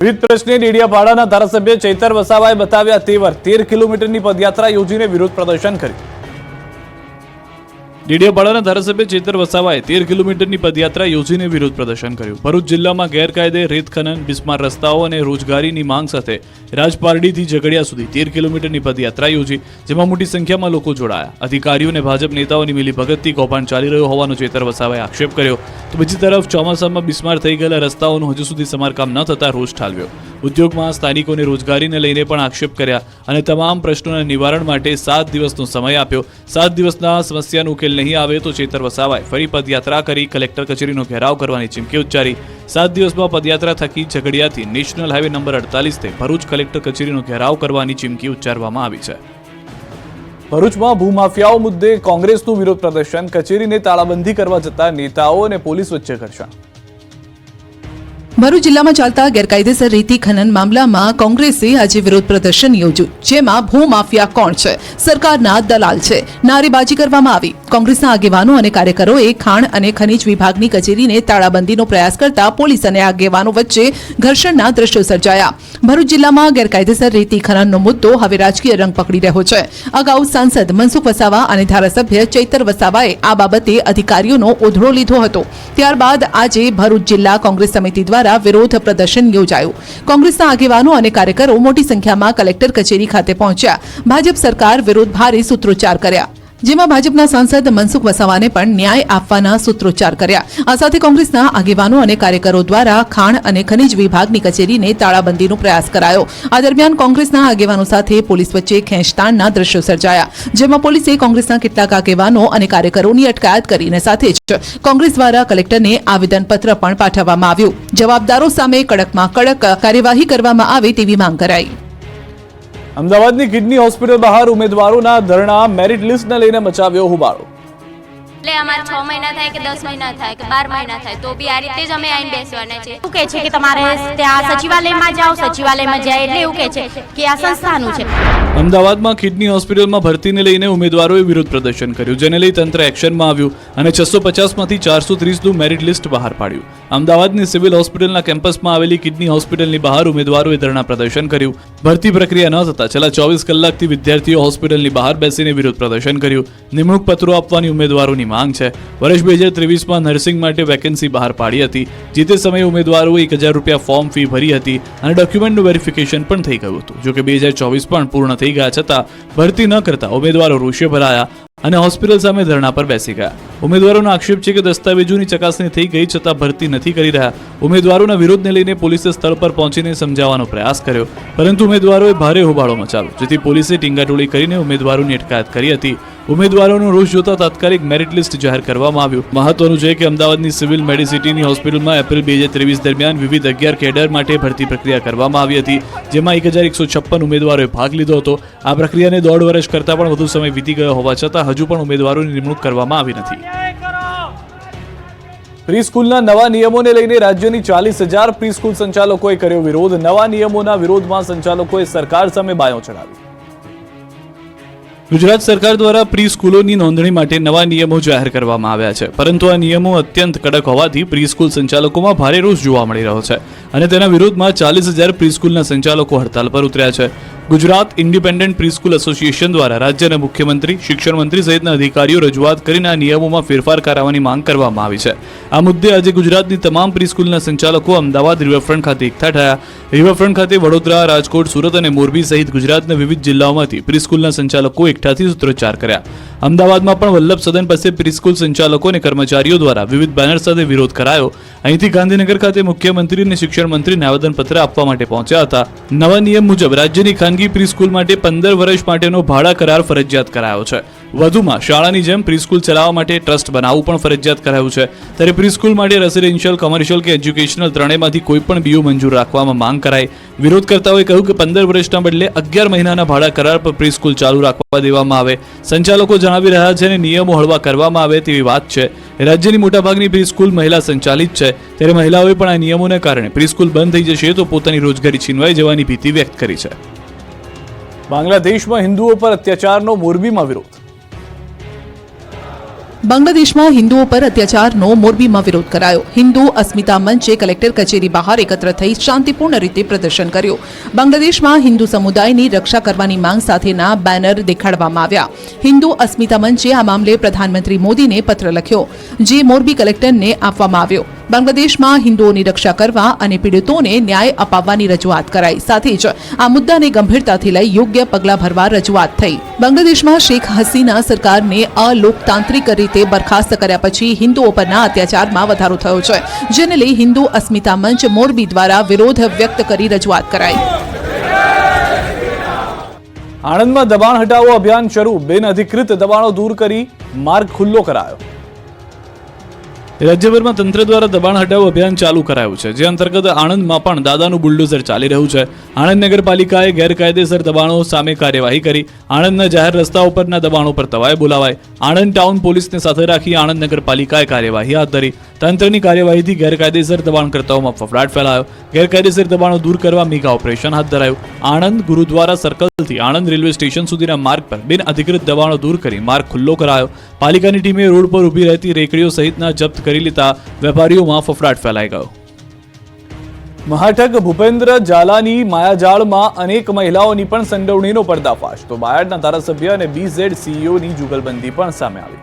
વિવિધ પ્રશ્ને ડેડિયાપાડાના ધારાસભ્ય ચૈતર વસાવાએ બતાવ્યા તેવર 13 કિલોમીટરની પદયાત્રા યોજીને વિરોધ પ્રદર્શન કર્યું। ડેડિયાપાડાના ધારાસભ્ય ચૈતર વસાવાએ 13 કિલોમીટરની પદયાત્રા યોજીને વિરોધ પ્રદર્શન કર્યું। ભરૂચ જિલ્લામાં ગેરકાયદે રેત ખનન, બિસ્માર રસ્તાઓ અને રોજગારીની માંગ સાથે રાજપારડીથી ઝઘડિયા સુધી 13 કિલોમીટરની પદયાત્રા યોજી, જેમાં મોટી સંખ્યામાં લોકો જોડાયા। અધિકારીઓ અને ભાજપ નેતાઓની મિલીભગતથી કૌભાંડ ચાલી રહ્યો હોવાનો ચૈતર વસાવાએ આક્ષેપ કર્યો। તો બીજી તરફ ચોમાસામાં બિસ્માર થઈ ગયેલા રસ્તાઓનું હજુ સુધી સમારકામ ન થતા રોષ ઠાલવ્યો। ઉદ્યોગમાં સ્થાનિકોને રોજગારીને લઈને પણ આક્ષેપ કર્યા અને તમામ પ્રશ્નોના નિવારણ માટે 7 દિવસનો સમય આપ્યો। 7 દિવસના સમસ્યાનો ઉકેલ નહીં આવે તો ચૈતર વસાવાએ ફરી પદયાત્રા કરી કલેક્ટર કચેરીનો ઘેરાવ કરવાની ચીમકી ઉચ્ચારી। 7 દિવસમાં પદયાત્રા થકી ઝઘડિયાથી નેશનલ હાઈવે નંબર 48 થી ભરૂચ કલેક્ટર કચેરીનો ઘેરાવ કરવાની ચીમકી ઉચ્ચારવામાં આવી છે। ભરૂચમાં ભૂમાફિયાઓ મુદ્દે કોંગ્રેસનું વિરોધ પ્રદર્શન, કચેરીને તાળાબંધી કરવા જતા નેતાઓ અને પોલીસ વચ્ચે ઘર્ષણ। ભરૂચ જિલ્લામાં ચાલતા ગેરકાયદેસર રેતી ખનન મામલામાં કોંગ્રેસે આજે વિરોધ પ્રદર્શન યોજ્યું, જેમાં ભૂમાફિયા કોણ છે, સરકારના દલાલ છે, નારેબાજી કરવામાં આવી। કોંગ્રેસના આગેવાનો અને કાર્યકરોએ ખાણ અને ખનીજ વિભાગની કચેરીને તાળાબંધીનો પ્રયાસ કરતા પોલીસ અને આગેવાનો વચ્ચે ઘર્ષણના દ્રશ્યો સર્જાયા। ભરૂચ જિલ્લામાં ગેરકાયદેસર રેતી ખનનનો મુદ્દો હવે રાજકીય રંગ પકડી રહ્યો છે। અગાઉ સાંસદ મનસુખ વસાવા અને ધારાસભ્ય ચૈતર વસાવાએ આ બાબતે અધિકારીઓનો ઓધળો લીધો હતો। ત્યારબાદ આજે ભરૂચ જિલ્લા કોંગ્રેસ સમિતિ દ્વારા વિરોધ પ્રદર્શન યોજાયું। કોંગ્રેસના આગેવાનો અને કાર્યકરો મોટી સંખ્યામાં કલેક્ટર કચેરી ખાતે પહોંચ્યા। ભાજપ સરકાર વિરુદ્ધ ભારે સૂત્રોચ્ચાર કર્યા, જેમાં ભાજપના સાંસદ મનસુખ વસાવાને પણ ન્યાય આપવાના સૂત્રોચ્ચાર કર્યા। આ સાથે કોંગ્રેસના આગેવાનો અને કાર્યકરો દ્વારા ખાણ અને ખનીજ વિભાગની કચેરીને તાળાબંધીનો પ્રયાસ કરાયો। આ દરમિયાન કોંગ્રેસના આગેવાનો સાથે પોલીસ વચ્ચે ખેંચતાણના દ્રશ્યો સર્જાયા, જેમાં પોલીસે કોંગ્રેસના કેટલાક આગેવાનો અને કાર્યકરોની અટકાયત કરીને સાથે જ કોંગ્રેસ દ્વારા કલેક્ટરને આવેદનપત્ર પણ પાઠવવામાં આવ્યું। જવાબદારો સામે કડકમાં કડક કાર્યવાહી કરવામાં આવે તેવી માંગ કરાઈ। અમદાવાદની કિડની હોસ્પિટલ બહાર ઉમેદવારોના ધરણા, મેરિટ લિસ્ટને લઈને મચાવ્યો હોબાળો। એટલે અમારે 6 મહિના થાય કે 10 મહિના થાય કે 12 મહિના થાય તો બી આ રીતે જ અમે આઈને બેસવાના છે। શું કહે છે કે તમારે ત્યાં સચિવાલયમાં જાઓ, સચિવાલયમાં જાય એટલે એવું કહે છે કે આ સંસ્થાનું છે। અમદાવાદમાં કિડની હોસ્પિટલમાં ભરતીને લઈને ઉમેદવારોએ વિરોધ પ્રદર્શન કર્યું, જેને લઈ તંત્ર એક્શનમાં આવ્યું અને 650માંથી 430નું મેરિટ લિસ્ટ બહાર પાડ્યું। અમદાવાદની સિવિલ હોસ્પિટલના કેમ્પસમાં આવેલી કિડની હોસ્પિટલની બહાર ઉમેદવારોએ ધરણા પ્રદર્શન કર્યું। ભરતી પ્રક્રિયા ન થતા છેલ્લા 24 કલાકથી વિદ્યાર્થીઓ હોસ્પિટલની બહાર બેસીને વિરોધ પ્રદર્શન કર્યું। નિમણૂક પત્રો આપવાની ઉમેદવારોની માંગ છે। વર્ષ 2023માં નર્સિંગ માટે વેકેન્સી બહાર પાડી હતી, જે તે સમયે ઉમેદવારોએ 1000 રૂપિયા ફોર્મ ફી ભરી હતી અને ડોક્યુમેન્ટનું વેરિફિકેશન પણ થઈ ગયું હતું। જોકે 2024 પણ પૂર્ણ થઈ ગયા છતાં ભરતી ન કરતા ઉમેદવારો રોષે ભરાયા અને હોસ્પિટલ સામે ધરણા પર બેસી ગયા। ઉમેદવારોનો આક્ષેપ છે કે દસ્તાવેજોની ચકાસણી થઈ ગઈ છતાં ભરતી નથી કરી રહ્યા। ઉમેદવારોના વિરોધને લઈને પોલીસે સ્થળ પર પહોંચીને સમજાવવાનો પ્રયાસ કર્યો, પરંતુ ઉમેદવારોએ ભારે હોબાળો મચાવ્યો, જેથી પોલીસે ટીંગાટોળી કરીને ઉમેદવારોની અટકાયત કરી હતી। ઉમેદવારોનો રોષ જોતા તાત્કાલિક મેરિટ લિસ્ટ જાહેર કરવામાં આવ્યું। મહત્વનું છે કે અમદાવાદની સિવિલ મેડિસિટીની હોસ્પિટલમાં એપ્રિલ 2023 દરમિયાન વિવિધ 11 કેડર માટે ભરતી પ્રક્રિયા કરવામાં આવી હતી, જેમાં 1156 ઉમેદવારોએ ભાગ લીધો હતો। આ પ્રક્રિયાને 1.5 વર્ષ કરતાં પણ વધુ સમય વીતી ગયો હોવા છતાં હજુ પણ ઉમેદવારોની નિમણૂક કરવામાં આવી નથી। પ્રીસ્કૂલના નવા નિયમોને લઈને રાજ્યની 40,000 પ્રીસ્કૂલ સંચાલકોએ કર્યો વિરોધ। નવા નિયમોના વિરોધમાં સંચાલકોએ સરકાર સામે બાયો ચડાવી। ગુજરાત સરકાર દ્વારા પ્રી સ્કૂલોની નોંધણી માટે નવા નિયમો જાહેર કરવામાં આવ્યા છે, પરંતુ આ નિયમો અત્યંત કડક હોવાથી પ્રી સ્કૂલ સંચાલકોમાં ભારે રોષ જોવા મળી રહ્યો છે અને તેના વિરોધમાં 40,000 પ્રી સ્કૂલના સંચાલકો હડતાલ પર ઉતર્યા છે। Gujarat independent pre school association દ્વારા રાજ્યના મુખ્યમંત્રી, શિક્ષણ મંત્રી સહિતના અધિકારીઓ રજૂઆત કરીને આ નિયમોમાં ફેરફાર કરાવવાની માંગ કરવામાં આવી છે। આ મુદ્દે આજે ગુજરાતની તમામ પ્રી સ્કૂલના સંચાલકો અમદાવાદ રિવરફ્રન્ટ ખાતે એકઠા થયા। રિવરફ્રન્ટ ખાતે વડોદરા, રાજકોટ, સુરત અને મોરબી સહિત ગુજરાતના વિવિધ જિલ્લાઓમાંથી પ્રી સ્કૂલના સંચાલકો એકઠાથી સૂત્રોચ્ચાર કર્યા। અમદાવાદમાં પણ વલ્લભ સદન પાસે પ્રી સ્કૂલ સંચાલકો અને કર્મચારીઓ દ્વારા વિવિધ બેનર સાથે વિરોધ કરાયો। અહીંથી ગાંધીનગર ખાતે મુખ્યમંત્રી અને શિક્ષણ મંત્રીને આવેદનપત્ર આપવા માટે પહોંચ્યા હતા। નવા નિયમ મુજબ રાજ્યની ખાનગી પ્રી સ્કૂલ માટે 15 વર્ષ માટેનો ભાડા કરાર ફરજિયાત કરાયો છે। વધુમાં શાળાની જેમ પ્રી સ્કૂલ ચલાવવા માટે ટ્રસ્ટ બનાવવું પણ ફરજિયાત કરાયું છે। ત્યારે પ્રી સ્કૂલ માટે રેસિડેન્શિયલ, કોમર્શિયલ કે એજ્યુકેશનલ ત્રણેયમાંથી કોઈ પણ બીયુ મંજૂર રાખવામાં માંગ કરાઈ। વિરોધકર્તાઓએ કહ્યું કે 15 વર્ષના બદલે 11 મહિનાના ભાડા કરાર પર પ્રી સ્કૂલ ચાલુ રાખવા દેવામાં આવે। સંચાલકો જણાવી રહ્યા છે અને નિયમો હળવા કરવામાં આવે તેવી વાત છે। રાજ્યની મોટાભાગની પ્રી સ્કૂલ મહિલા સંચાલિત છે, ત્યારે મહિલાઓએ પણ આ નિયમોને કારણે પ્રી સ્કૂલ બંધ થઈ જશે તો પોતાની રોજગારી છીનવાઈ જવાની ભીતિ વ્યક્ત કરી છે। બાંગ્લાદેશમાં હિન્દુઓ પર અત્યાચારનો મોરબીમાં વિરોધ। બાંગ્લાદેશમાં હિન્દુઓ પર અત્યાચારનો મોરબીમાં વિરોધ કરાયો. હિન્દુ અસ્મિતા મંચે કલેક્ટર કચેરી બહાર એકત્ર થઈ શાંતિપૂર્ણ રીતે પ્રદર્શન કર્યું. બાંગ્લાદેશમાં હિન્દુ સમુદાયની રક્ષા કરવાની માંગ સાથેના બેનર દેખાડવામાં આવ્યા. હિન્દુ અસ્મિતા મંચે આ મામલે પ્રધાનમંત્રી મોદીને પત્ર લખ્યો, જે મોરબી કલેક્ટરને આપવામાં આવ્યો. બાંગ્લાદેશમાં હિન્દુઓની રક્ષા કરવા અને પીડિતોને ન્યાય અપાવવાની રજૂઆત કરાઈ. સાથે જ આ મુદ્દાને ગંભીરતાથી લઈ યોગ્ય પગલાં ભરવા રજૂઆત થઈ. બાંગ્લાદેશમાં શેખ હસીના સરકારને અલોકતાંત્રિક રીતે બરખાસ્ત કર્યા પછી હિન્દુઓ પરના અત્યાચારમાં વધારો થયો છે, જેને લઈ હિન્દુ અસ્મિતા મંચ મોરબી દ્વારા વિરોધ વ્યક્ત કરી રજૂઆત કરાઈ. આણંદમાં દબાણ હટાવો અભિયાન શરૂ. બિનઅધિકૃત દબાણો દૂર કરી માર્ગ ખુલ્લો કરાયો. રાજ્યભરમાં તંત્ર દ્વારા દબાણ હટાવો અભિયાન ચાલુ કરાયું છે, જે અંતર્ગત આણંદમાં પણ દાદાનું બુલડોઝર ચાલી રહ્યું છે. આણંદ નગરપાલિકાએ ગેરકાયદેસર દબાણો સામે કાર્યવાહી કરી. આણંદના જાહેર રસ્તાઓ પરના દબાણો પર તવાય બોલાવાય. આણંદ ટાઉન પોલીસને સાથે રાખી આણંદ નગરપાલિકાએ કાર્યવાહી હાથ ધરી. તંત્રની કાર્યવાહીથી ગેરકાયદેસર દબાણકર્તાઓમાં ફફડાટ ફેલાયો. ગેરકાયદેસર દબાણો દૂર કરવા મેગા ઓપરેશન હાથ ધરાયું. આણંદ ગુરુદ્વારા સર્કલથી આણંદ રેલવે સ્ટેશન સુધીના માર્ગ પર બિનઅધિકૃત દબાણો દૂર કરી માર્ગ ખુલ્લો કરાયો. પાલિકાની ટીમે રોડ પર ઊભી રહેતી રેકડીઓ સહિતના જપ્ત કરી લેતા વેપારીઓમાં ફફડાટ ફેલાઈ ગયો. મહાઠગ ભૂપેન્દ્ર ઝાલાની માયાજાળમાં અનેક મહિલાઓની પણ સંડોવણીનો પર્દાફાશ. તો બાયડના ધારાસભ્ય અને BZ CEOની જુગલબંધી પણ સામે આવી.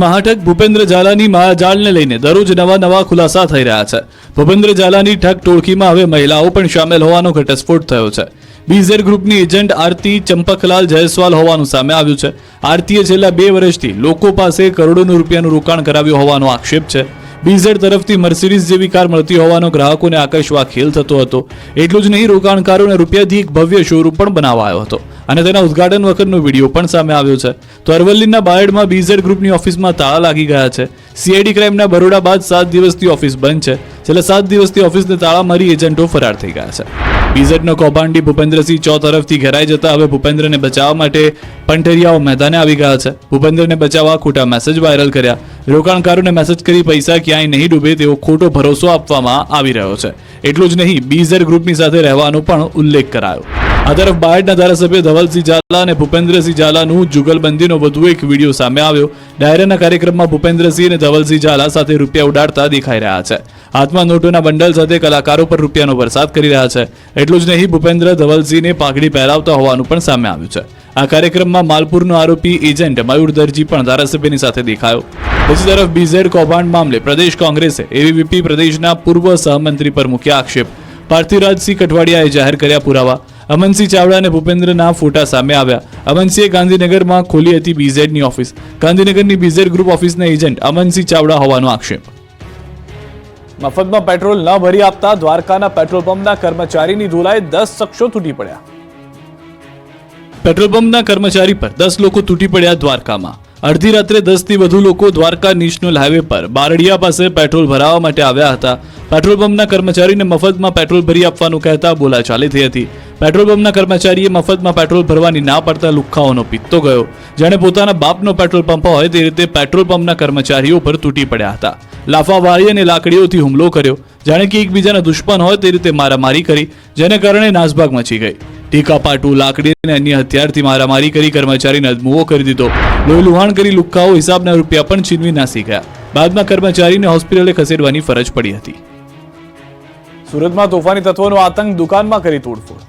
મહાઠગ ભૂપેન્દ્ર ઝાલાની માયાજાળને લઈને દરરોજ નવા ખુલાસા થઈ રહ્યા છે. ભૂપેન્દ્ર ઝાલાની ઠગ ટોળકીમાં હવે મહિલાઓ પણ સામેલ હોવાનો ઘટસ્ફોટ થયો છે. BZ ગ્રુપની એજન્ટ આરતી ચંપકલાલ જયસ્વાલ હોવાનું સામે આવ્યું છે. આરતીએ છેલ્લા 2 વર્ષથી લોકો પાસે કરોડોનો રૂપિયાનું રોકાણ કરાવ્યું હોવાનો આક્ષેપ છે. BZ તરફથી મર્સિડીઝ જેવી કાર મળતી હોવાનો ગ્રાહકોને આકર્ષવા ખેલ થતો હતો. એટલું જ નહીં, રોકાણકારોને રૂપિયાથી એક ભવ્ય શોરૂમ પણ બનાવાયો હતો અને તેના ઉદ્ઘાટન વખતનો વિડીયો પણ સામે આવ્યો છે. તો અરવલ્લીના બાયડમાં BZ ગ્રુપની ઓફિસમાં તાળા લાગી ગયા છે. CID ક્રાઇમના બરોડા બાદ 7 દિવસથી ઓફિસ બંધ છે. છેલ્લા 7 દિવસથી ઓફિસને તાળા મારી એજન્ટો ફરાર થઈ ગયા છે. BZનો કૌભાંડી ભૂપેન્દ્રસિંહ ચૌ તરફથી ઘેરાઈ જતા હવે ભૂપેન્દ્રને બચાવવા માટે પંઠેરિયાઓ મેદાને આવી ગયા છે. ભૂપેન્દ્રને બચાવવા ખોટા મેસેજ વાયરલ કર્યા. રોકાણકારોને મેસેજ કરી પૈસા ક્યાંય નહીં ડૂબે તેવો ખોટો ભરોસો આપવામાં આવી રહ્યો છે. એટલું જ નહીં, BZ ગ્રુપની સાથે રહેવાનો પણ ઉલ્લેખ કરાયો. આ તરફ બાયડના ધારાસભ્ય ધવલસિંહ ઝાલા અને ભૂપેન્દ્રસિંહ ઝાલાનું જુગલબંધીનો વધુ એક વિડીયો સામે આવ્યો. ડાયરાના કાર્યક્રમમાં ભૂપેન્દ્રસિંહ અને ધવલસિંહ ઝાલા સાથે રૂપિયા ઉડાડતા દેખાઈ રહ્યા છે. હાથમાં નોટોના બંડલ સાથે કલાકારો પર રૂપિયાનો વરસાદ કરી રહ્યા છે. એટલું જ નહીં, ભૂપેન્દ્ર ધવલસિંહને પાઘડી પહેરાવતા હોવાનું પણ સામે આવ્યું છે. આ કાર્યક્રમમાં માલપુરનો આરોપી એજન્ટ મયુર દરજી પણ ધારાસભ્યની સાથે દેખાયો. બીજી તરફ BZ કૌભાંડ મામલે પ્રદેશ કોંગ્રેસે AVP પ્રદેશના પૂર્વ સહમંત્રી પર મૂક્યા આક્ષેપ. પાર્થિવરાજસિંહ કઠવાડિયાએ જાહેર કર્યા પુરાવા. અમનસિંહ ચાવડા અને ભૂપેન્દ્રના ફોટા સામે આવ્યા. અમનસિંહે ગાંધીનગરમાં ખોલી હતી BZની ઓફિસ. ગાંધીનગરની BZ ગ્રુપ ઓફિસના એજન્ટ અમનસિંહ ચાવડા હોવાનો આક્ષેપ. મફતમાં પેટ્રોલ ન ભરી આપતા દ્વારકાના પેટ્રોલ પંપના કર્મચારીની ધોલાએ 10 શખ્સો તૂટી પડ્યા. પેટ્રોલ પંપના કર્મચારી પર 10 લોકો તૂટી પડ્યા દ્વારકામાં. અડધી રાત્રે 10 થી વધુ લોકો દ્વારકા નેશનલ હાઈવે પર બારડિયા પાસે પેટ્રોલ ભરાવવા માટે આવ્યા હતા. પેટ્રોલ પંપના કર્મચારીને મફતમાં પેટ્રોલ ભરી આપવાનું કહેતા બોલાચાલી થઈ હતી. પેટ્રોલ પંપના કર્મચારીએ મફતમાં પેટ્રોલ ભરવાની ના પડતા લુખ્ખાઓનો પિત્તો ગયો. જાણે પોતાના બાપનો પેટ્રોલ પંપ હોય તે રીતે પેટ્રોલ પંપના કર્મચારીઓ પર તૂટી પડ્યા હતા. લાફાવાળી અને લાકડીઓથી હુમલો કર્યો. જાણે કે એકબીજાના દુશ્મન હોય તે રીતે મારામારી કરી, જેને કારણે નાસભાગ મચી ગઈ. ટીકાપાટું, લાકડી અને અન્ય હથિયારથી મારામારી કરી કર્મચારીને અદમુઓ કરી દીધો. લોહી લુહાણ કરી લુખ્ખાઓ હિસાબના રૂપિયા પણ છીનવી નાસી ગયા. બાદમાં કર્મચારીને હોસ્પિટલે ખસેડવાની ફરજ પડી હતી. સુરતમાં તોફાની તત્વોનો આતંક, દુકાનમાં કરી તોડફોડ.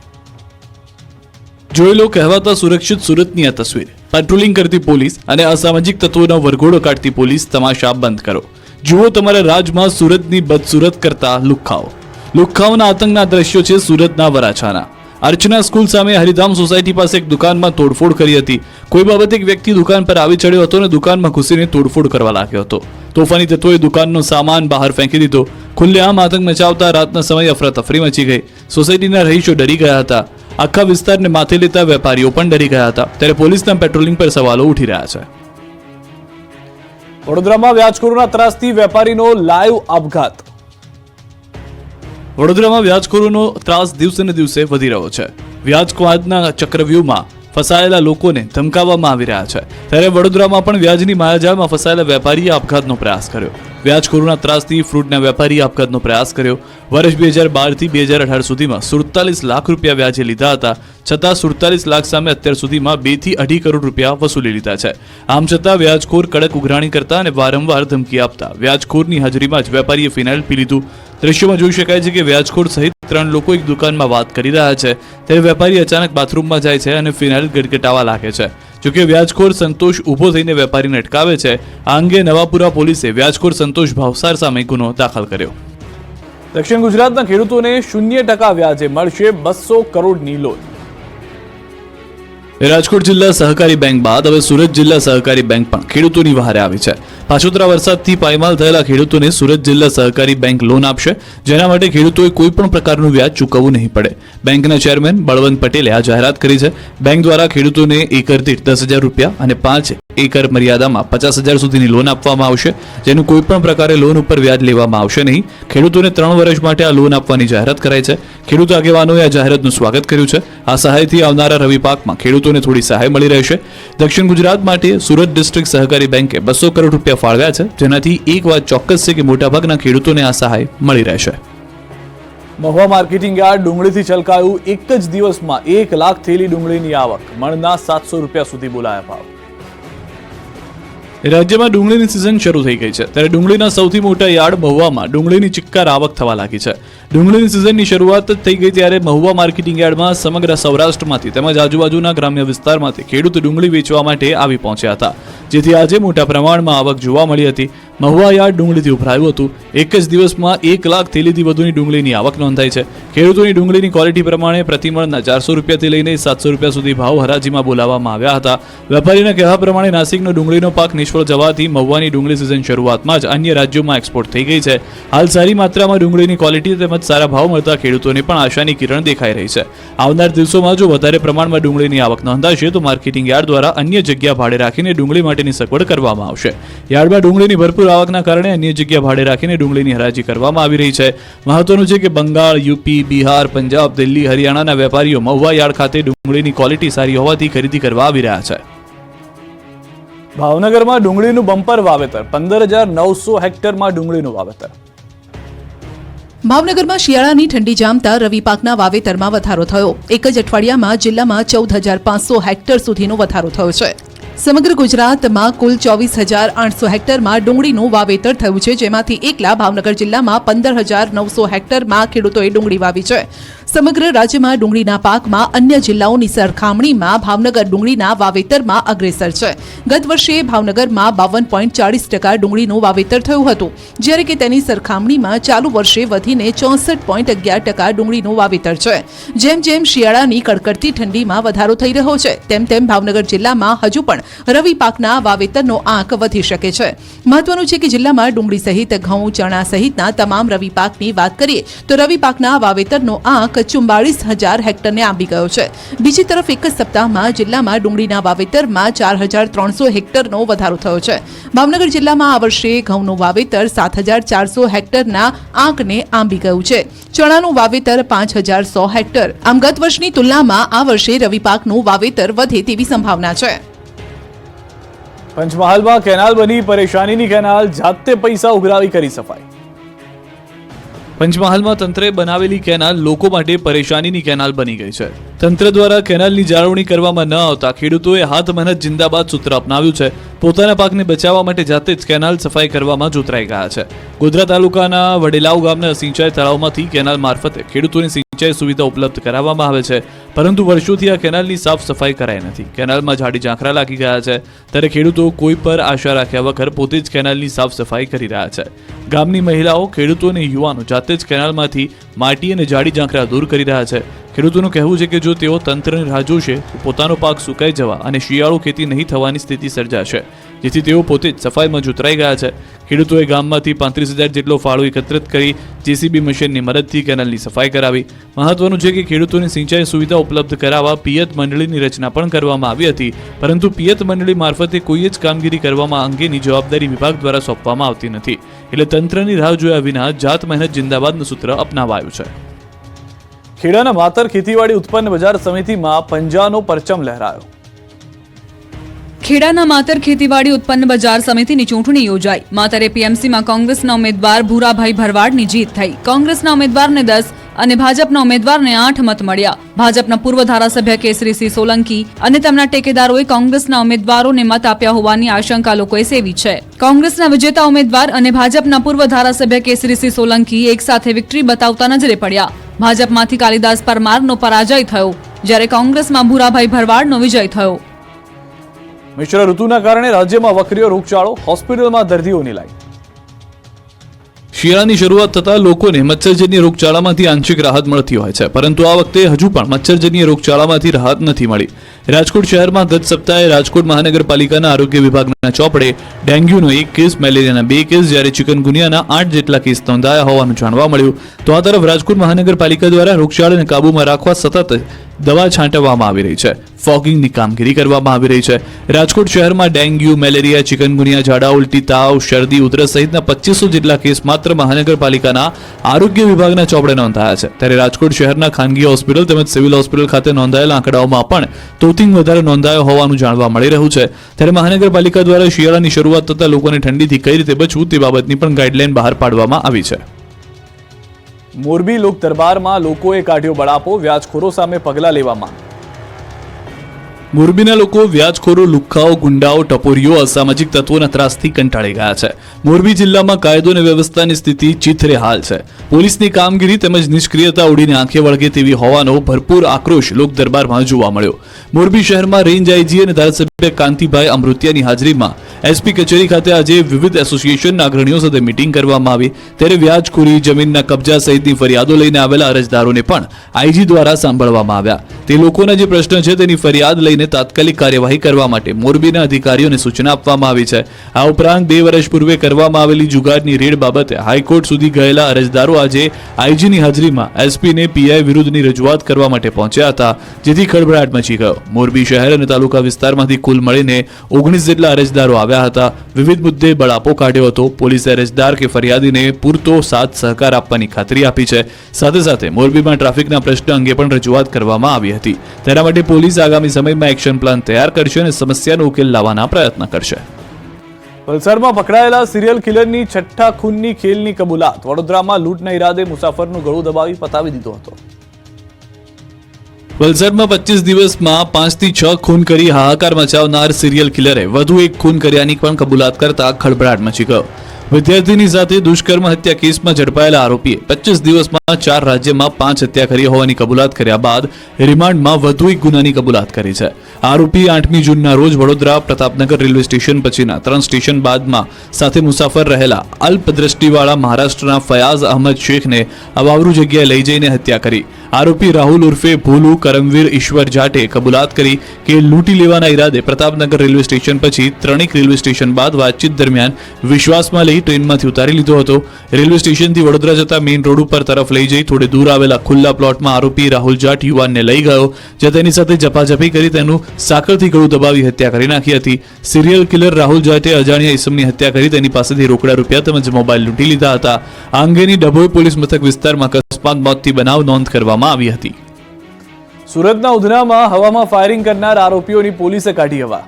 જોઈ લો કહેવાતા સુરક્ષિત સુરતની આ તસવીર. પેટ્રોલિંગ કરતી પોલીસ અને અસામાજિક તત્વોનો વરઘોડો કાઢતી પોલીસ તમાશા બંધ કરો. જુઓ તમારા રાજમાં સુરતની બદસુરત કરતા લુખ્ખાઓ. લુખ્ખાઓના આતંકના દ્રશ્યો છે સુરતના વરાછાના. અર્ચના સ્કૂલ સામે હરિધામ સોસાયટી પાસે એક દુકાનમાં તોડફોડ કરી હતી. કોઈ બાબતે એક વ્યક્તિ દુકાન પર આવી ચડ્યો હતો અને દુકાનમાં ઘૂસીને તોડફોડ કરવા લાગ્યો હતો. તોફાની તત્વોએ દુકાનનો સામાન બહાર ફેંકી દીધો. ખુલ્લેઆમ આતંક મચાવતા રાતના સમયે અફરાતફરી મચી ગઈ. સોસાયટીના રહીશો ડરી ગયા હતા. આખા વિસ્તારને માથે લેતા વેપારીઓ પણ ડરી ગયા હતા. ત્યારે પોલીસના પેટ્રોલિંગ પર સવાલો ઉઠી રહ્યા છે. વડોદરામાં વ્યાજખોરોના ત્રાસથી વેપારીનો લાઈવ આપઘાત. વડોદરામાં વ્યાજખોરોનો ત્રાસ દિવસે ને દિવસે વધી રહ્યો છે. વ્યાજખોરના ચક્રવ્યૂહમાં ફસાયેલા લોકોને ધમકાવવામાં આવી રહ્યા છે. ત્યારે વડોદરામાં પણ વ્યાજની માયાજાળમાં ફસાયેલા વેપારીએ આપઘાતનો પ્રયાસ કર્યો. વ્યાજખોરોના ત્રાસથી ફ્રૂટના વેપારી આપઘાતનો પ્રયાસ કર્યો. વર્ષ 2012 થી 2018 સુધીમાં 47 લાખ રૂપિયા વ્યાજે લીધા હતા, છતાં 47 લાખ સામે અત્યાર સુધીમાં 2 થી 2.5 કરોડ રૂપિયા વસૂલી લીધા છે. આમ છતાં વ્યાજખોર કડક ઉઘરાણી કરતા અને વારંવાર ધમકી આપતા વ્યાજખોરની હાજરીમાં જ વેપારીએ ફિનાઇલ પી લીધું. દ્રશ્યમાં જોઈ શકાય છે કે વ્યાજખોર સહિત 3 લોકો એક દુકાનમાં વાત કરી રહ્યા છે ત્યારે વેપારી અચાનક બાથરૂમમાં જાય છે અને ફિનાઇલ ગટગટાવા લાગે છે. જોકે વ્યાજખોર સંતોષ ઊભો થઈને વેપારીને અટકાવે છે. આ અંગે નવાપુરા પોલીસે વ્યાજખોર સંતોષ ભાવસાર સામે ગુનો દાખલ કર્યો. દક્ષિણ ગુજરાતના ખેડૂતોને 0% વ્યાજે મળશે 200 કરોડની લોન. રાજકોટ જિલ્લા સહકારી બેંક બાદ હવે સુરત જિલ્લા સહકારી બેંક પણ ખેડૂતોની વહારે આવી છે. પાછોતરા વરસાદથી પાયમાલ થયેલા ખેડૂતોને સુરત જિલ્લા સહકારી બેંક લોન આપશે, જેના માટે ખેડૂતોએ કોઈ પણ પ્રકારનું વ્યાજ ચૂકવવું નહીં પડે. બેંકના ચેરમેન બળવંત પટેલે આ જાહેરાત કરી છે. બેંક દ્વારા ખેડૂતોને એકર દીઠ 10,000 રૂપિયા અને 5 એકર મર્યાદામાં 50,000 સુધીની લોન આપવામાં આવશે, જેનું કોઈ પણ પ્રકારે લોન ઉપર વ્યાજ લેવામાં આવશે નહીં. ખેડૂતોને 3 વર્ષ માટે આ લોન આપવાની જાહેરાત કરાઈ છે. ખેડૂત આગેવાનોએ આ જાહેરાતનું સ્વાગત કર્યું છે. આ સહાયથી આવનારા રવિ પાકમાં ખેડૂતોને થોડી સહાય મળી રહેશે. દક્ષિણ ગુજરાત માટે સુરત ડિસ્ટ્રિક્ટ સહકારી બેંકે 200 કરોડ રૂપિયા ફાળવ્યા છે, જેનાથી એક વાત ચોક્કસ છે કે મોટાભાગના ખેડૂતોને આ સહાય મળી રહેશે. મહુવા માર્કેટિંગ યાર્ડ ડુંગળીથી છલકાયું. એક જ દિવસમાં 1 લાખ થેલી ડુંગળીની આવક, મણના 700 રૂપિયા સુધી બોલાયા ભાવ. રાજ્યમાં ડુંગળીની સિઝન શરૂ થઈ ગઈ છે ત્યારે ડુંગળીના સૌથી મોટા યાર્ડ મહુવામાં ડુંગળીની ચિક્કાર આવક થવા લાગી છે. ડુંગળીની સિઝનની શરૂઆત થઈ ગઈ ત્યારે મહુવા માર્કેટિંગ યાર્ડમાં સમગ્ર સૌરાષ્ટ્રમાંથી તેમજ આજુબાજુના ગ્રામ્ય વિસ્તારમાંથી ખેડૂત ડુંગળી વેચવા માટે આવી પહોંચ્યા હતા, જેથી આજે મોટા પ્રમાણમાં આવક જોવા મળી હતી. મહુવા યાર્ડ ડુંગળીથી ઉભરાયું હતું. એક જ દિવસમાં 1 લાખ થેલીથી વધુની ડુંગળીની આવક નોંધાઈ છે. ખેડૂતોની ડુંગળીની ક્વોલિટી પ્રમાણે પ્રતિમણના 400 રૂપિયાથી લઈને 700 રૂપિયા સુધી ભાવ હરાજીમાં બોલાવવામાં આવ્યા હતા. વેપારીના કહેવા પ્રમાણે નાસિકનો ડુંગળીનો પાક નિષ્ફળ જવાથી મહુવાની ડુંગળી સિઝન શરૂઆતમાં જ અન્ય રાજ્યોમાં એક્સપોર્ટ થઈ ગઈ છે. હાલ સારી માત્રામાં ડુંગળીની ક્વોલિટી તેમજ સારા ભાવ મળતા ખેડૂતોને પણ આશાની કિરણ દેખાઈ રહી છે. આવનાર દિવસોમાં જો વધારે પ્રમાણમાં ડુંગળીની આવક નોંધાશે તો માર્કેટિંગ યાર્ડ દ્વારા અન્ય જગ્યા ભાડે રાખીને ડુંગળી માટેની સગવડ કરવામાં આવશે. યાર્ડમાં ડુંગળીની ભરપૂર આવકના કારણે અન્ય જગ્યા ભાડે રાખીને ડુંગળીની હરાજી કરવામાં આવી રહી છે. મહત્વનું છે કે બંગાળ, યુપી, બિહાર, પંજાબ, દિલ્હી, હરિયાણાના વેપારીઓ મહુવા યાર્ડ ખાતે ડુંગળીની ક્વોલિટી સારી હોવાથી ખરીદી કરવા આવી રહ્યા છે. ભાવનગરમાં ડુંગળીનું બમ્પર વાવેતર, 15,900 હેક્ટરમાં ડુંગળીનું વાવેતર. ભાવનગરમાં શિયાળાની ઠંડી જામતા રવિ પાકના વાવેતરમાં વધારો થયો. એક જ અઠવાડિયામાં જિલ્લામાં 14,500 હેક્ટર સુધીનો વધારો થયો છે. સમગ્ર ગુજરાતમાં કુલ 24,800 હેક્ટરમાં ડુંગળીનું વાવેતર થયું છે, જેમાંથી એકલા ભાવનગર જિલ્લામાં 15,900 હેક્ટરમાં ખેડૂતોએ ડુંગળી વાવી છે. સમગ્ર રાજ્યમાં ડુંગળીના પાકમાં અન્ય જિલ્લાઓની સરખામણીમાં ભાવનગર ડુંગળીના વાવેતરમાં અગ્રેસર છે. ગત વર્ષે ભાવનગરમાં 52.40% ડુંગળીનું વાવેતર થયું હતું, જ્યારે કે તેની સરખામણીમાં ચાલુ વર્ષે વધીને 64.11% ડુંગળીનું વાવેતર છે. જેમ જેમ શિયાળાની કડકડતી ઠંડીમાં વધારો થઈ રહ્યો છે, તેમ તેમ ભાવનગર જિલ્લામાં હજુ પણ રવિ પાકના વાવેતરનો આંક વધી શકે છે. મહત્વનું છે કે જિલ્લામાં ડુંગળી સહિત ઘઉં, ચણા સહિતના તમામ રવિ પાકની વાત કરીએ તો રવિ પાકના વાવેતરનો આંક 44,000 હેક્ટરને આંબી ગયો છે. બીજી તરફ એક જ સપ્તાહમાં જિલ્લામાં ડુંગળીના વાવેતરમાં 4,300 હેક્ટરનો વધારો થયો છે. ભાવનગર જિલ્લામાં આ વર્ષે ઘઉંનું વાવેતર 7,400 હેક્ટરના આંકને આંબી ગયું છે. ચણાનું વાવેતર 5,100 હેક્ટર. આમ ગત વર્ષની તુલનામાં આ વર્ષે રવિ પાકનું વાવેતર વધે તેવી સંભાવના છે. પંચમહાલમાં કેનાલ બની પરેશાનીની કેનાલ, જાતે પૈસા ઉઘરાવી કરી સફાઈ. પંચમહાલમાં તંત્રે બનાવેલી કેનાલ લોકો માટે પરેશાનીની કેનાલ બની ગઈ છે. તંત્ર દ્વારા કેનાલની જાળવણી કરવામાં ન આવતા ખેડૂતોએ હાથ મહેનત જિંદાબાદ સૂત્ર અપનાવ્યું છે. પોતાના પાકને બચાવવા માટે જાતે જ કેનાલ સફાઈ કરવામાં જોતરાઈ ગયા છે. ગોધરા તાલુકાના વડેલાવ ગામના સિંચાઈ તળાવમાંથી કેનાલ મારફતે ખેડૂતોને સિંચાઈ સુવિધા ઉપલબ્ધ કરાવવામાં આવે છે, પરંતુ વર્ષોથી આ કેનાલની સાફ સફાઈ કરાઈ નથી. કેનાલમાં ઝાડી ઝાંખરા લાગી ગયા છે, ત્યારે ખેડૂતો કોઈ પર આશા રાખ્યા વગર પોતે જ કેનાલની સાફ સફાઈ કરી રહ્યા છે. ગામની મહિલાઓ, ખેડૂતો અને યુવાનો જાતે જ કેનાલમાંથી માટી અને ઝાડી ઝાંખરા દૂર કરી રહ્યા છે. ખેડૂતોનું કહેવું છે કે જો તેઓ તંત્રની રાહ જોશે તો પોતાનો પાક સુકાઈ જવા અને શિયાળુ ખેતી નહીં થવાની સ્થિતિ સર્જાશે, જેથી તેઓ પોતે જ સફાઈમાં જોતરાઈ ગયા છે. ખેડૂતોએ ગામમાંથી 35,000 જેટલો ફાળો એકત્રિત કરી જેસીબી મશીનની મદદથી કેનાલની સફાઈ કરાવી. મહત્વનું છે કે ખેડૂતોને સિંચાઈ સુવિધા ઉપલબ્ધ કરાવવા પિયત મંડળીની રચના પણ કરવામાં આવી હતી, પરંતુ પિયત મંડળી મારફતે કોઈ જ કામગીરી કરવામાં અંગેની જવાબદારી વિભાગ દ્વારા સોંપવામાં આવતી નથી. એટલે તંત્રની રાહ જોયા વિના જાત મહેનત જિંદાબાદનું સૂત્ર અપનાવાયું છે. ખેડાના માતર ખેતીવાડી ઉત્પન્ન બજાર સમિતિમાં પંજાનો પરચમ લહેરાયો. ખેડાના માતર ખેતીવાડી ઉત્પન્ન બજાર સમિતિની ચૂંટણી યોજાઈ. માતર એપીએમસીમાં કોંગ્રેસના ઉમેદવાર ભૂરાભાઈ ભરવાડની જીત થઈ. કોંગ્રેસના ઉમેદવારને 10 અને ભાજપના ઉમેદવારને 8 મત મળ્યા. ભાજપના પૂર્વ ધારાસભ્ય કેસરીસિંહ સોલંકી અને તેમના ટેકેદારોએ કોંગ્રેસના ઉમેદવારોને મત આપ્યા હોવાની આશંકા લોકોએ સેવી છે. કોંગ્રેસના વિજેતા ઉમેદવાર અને ભાજપના પૂર્વ ધારાસભ્ય કેસરીસિંહ સોલંકી એકસાથે વિક્ટરી બતાવતા નજરે પડ્યા. ભાજપમાંથી કાલિદાસ પરમારનો પરાજય થયો, જ્યારે કોંગ્રેસમાં ભૂરાભાઈ ભરવાડનો વિજય થયો. મિશ્ર ઋતુના કારણે રાજ્યમાં વકર્યો રોગચાળો, હોસ્પિટલમાં દર્દીઓની લાઈન. શિયાળાની શરૂઆત થતાં લોકોને મચ્છરજન્ય રોગચાળામાંથી આંશિક રાહત મળતી હોય છે, પરંતુ આ વખતે હજુ પણ મચ્છરજન્ય રોગચાળામાંથી રાહત નથી મળી. રાજકોટ શહેરમાં ગત સપ્તાહે રાજકોટ મહાનગરપાલિકાના આરોગ્ય વિભાગના ચોપડે ડેન્ગ્યુનો 1 કેસ, મેલેરિયાના 2 કેસ, જ્યારે ચિકનગુનિયાના 8 જેટલા કેસ નોંધાયા હોવાનું જાણવા મળ્યું. તો આ તરફ રાજકોટ મહાનગરપાલિકા દ્વારા રોગચાળાને કાબૂમાં રાખવા સતત દવા છાંટવામાં આવી રહી છે, ફોગિંગની કામગીરી કરવામાં આવી રહી છે. રાજકોટ શહેરમાં ડેન્ગ્યુ, મેલેરિયા, ચિકનગુનિયા, ઝાડા ઉલટી, તાવ, શરદી, ઉધરસ સહિતના 2500 જેટલા કેસ માત્ર મહાનગરપાલિકાના આરોગ્ય વિભાગના ચોપડે નોંધાયા છે. ત્યારે રાજકોટ શહેરના ખાનગી હોસ્પિટલ તેમજ સિવિલ હોસ્પિટલ ખાતે નોંધાયેલા આંકડાઓમાં પણ તોતિંગ વધારે નોંધાયો હોવાનું જાણવા મળી રહ્યું છે. ત્યારે મહાનગરપાલિકા દ્વારા શિયાળાની શરૂઆત થતાં લોકોને ઠંડીથી કઈ રીતે બચવું તે બાબતની પણ ગાઈડલાઈન બહાર પાડવામાં આવી છે. મોરબી લોક દરબારમાં લોકોએ કાઢ્યો બળાપો, વ્યાજખોરો સામે પગલાં લેવામાં. મોરબીના લોકો વ્યાજખોરો, લુખ્ખાઓ, ગુંડાઓ, ટપોરીઓ, અસામાજિક તત્વોના ત્રાસથી કંટાળી ગયા છે. મોરબી જિલ્લામાં કાયદો અને વ્યવસ્થાની સ્થિતિ ચીથરે હાલ છે. પોલીસની કામગીરી તેમજ નિષ્ક્રિયતા ઉડીને આંખે વળગે તેવી હોવાનો ભરપૂર આક્રોશ લોક દરબારમાં જોવા મળ્યો. મોરબી શહેરમાં રેન્જ આઈજી અને ધારાસભ્ય કાંતિભાઈ અમૃતિયાની હાજરીમાં એસપી કચેરી ખાતે આજે વિવિધ એસોસિએશનના અગ્રણીઓ સાથે મીટિંગ કરવામાં આવી. ત્યારે વ્યાજખોરી, જમીનના કબજા સહિતની ફરિયાદો લઈને આવેલા અરજદારોને પણ આઈજી દ્વારા સાંભળવામાં આવ્યા. તે લોકોના જે પ્રશ્ન છે તેની ફરિયાદ લઈને તાત્કાલિક કાર્યવાહી કરવા માટે મોરબીના અધિકારીઓને સૂચના આપવામાં આવી છે. આ ઉપરાંત 2 વર્ષ પૂર્વે કરવામાં આવેલી જુગારની રેડ બાબતે હાઈકોર્ટ સુધી ગયેલા અરજદારો આજે આઈજીની હાજરીમાં એસપીને પીઆઈ વિરુદ્ધની રજૂઆત કરવા માટે પહોંચ્યા હતા, જેથી ખળભળાટ મચી ગયો. મોરબી શહેર અને તાલુકા વિસ્તારમાંથી કુલ મળીને 19 જેટલા અરજદારો આવ્યા હતા. વિવિધ મુદ્દે બળાપો કાઢ્યો હતો. પોલીસે અરજદાર કે ફરિયાદીને પૂરતો સાથ સહકાર આપવાની ખાતરી આપી છે. સાથે સાથે મોરબીમાં ટ્રાફિકના પ્રશ્ન અંગે પણ રજૂઆત કરવામાં આવી હતી. તેના માટે પોલીસ આગામી સમયમાં એક્શન પ્લાન તૈયાર કરશે અને સમસ્યાનો ઉકેલ લાવવાના પ્રયત્ન કરશે. વલસાડમાં પકડાયેલા સિરિયલ કિલરની 6ઠ્ઠા ખૂનની ખેલની કબૂલાત. વડોદરામાં લૂંટના ઈરાદે મુસાફરનું ગળું દબાવી પતાવી દીધો હતો. વલસાડમાં 25 દિવસમાં 5 થી 6 ખૂન કરી હાહાકાર મચાવનાર સિરિયલ કિલરે વધુ એક ખૂન કર્યાની પણ કબૂલાત કરતા ખળભળાટ મચી ગયો. વિદ્યાર્થીની સાથે દુષ્કર્મ હત્યા કેસમાં ઝડપાયેલા આરોપીએ 25 દિવસમાં 4 રાજ્યમાં 5 હત્યા કરી હોવાની કબૂલાત કર્યા બાદ રિમાન્ડમાં વધુ એક ગુનાની કબૂલાત કરી છે. આરોપી 8મી જૂનના રોજ વડોદરા પ્રતાપનગર રેલવે સ્ટેશન પછીના 3 સ્ટેશન બાદમાં સાથે મુસાફર રહેલા અલ્પદ્રષ્ટિવાળા મહારાષ્ટ્રના ફયાઝ અહમદ શેખને અવાવરૂ જગ્યાએ લઈ જઈને હત્યા કરી. આરોપી રાહુલ ઉર્ફે ભોલુ કરમવીર ઈશ્વર જાટે કબૂલાત કરી કે લૂંટી લેવાના ઈરાદે પ્રતાપનગર રેલવે સ્ટેશન પછી ત્રણેક રેલવે સ્ટેશન બાદ વાતચીત દરમિયાન વિશ્વાસમાં લઈ ટ્રેનમાંથી ઉતારી લીધો હતો. રેલવે સ્ટેશનથી વડોદરા જતા મેઇન રોડ ઉપર તરફ લઈ જઈ થોડે દૂર આવેલા ખુલ્લા પ્લોટમાં આરોપી રાહુલ જાટ યુવાનને લઈ ગયો, જ્યાં તેની સાથે ઝપાઝપી કરી તેનું સાંકળથી ગળું દબાવી હત્યા કરી નાખી હતી. સિરિયલ કિલર રાહુલ જાટે અજાણ્યા ઈસમની હત્યા કરી તેની પાસેથી રોકડા રૂપિયા તેમજ મોબાઈલ લૂંટી લીધા હતા. આ અંગેની ડભોઈ પોલીસ મથક વિસ્તારમાં અકસ્માત મોતથી બનાવ નોંધ કરવામાં આવી હતી. સુરતના ઉધનામાં હવામાં ફાયરિંગ કરનાર આરોપીઓની પોલીસે કાઢી હવા.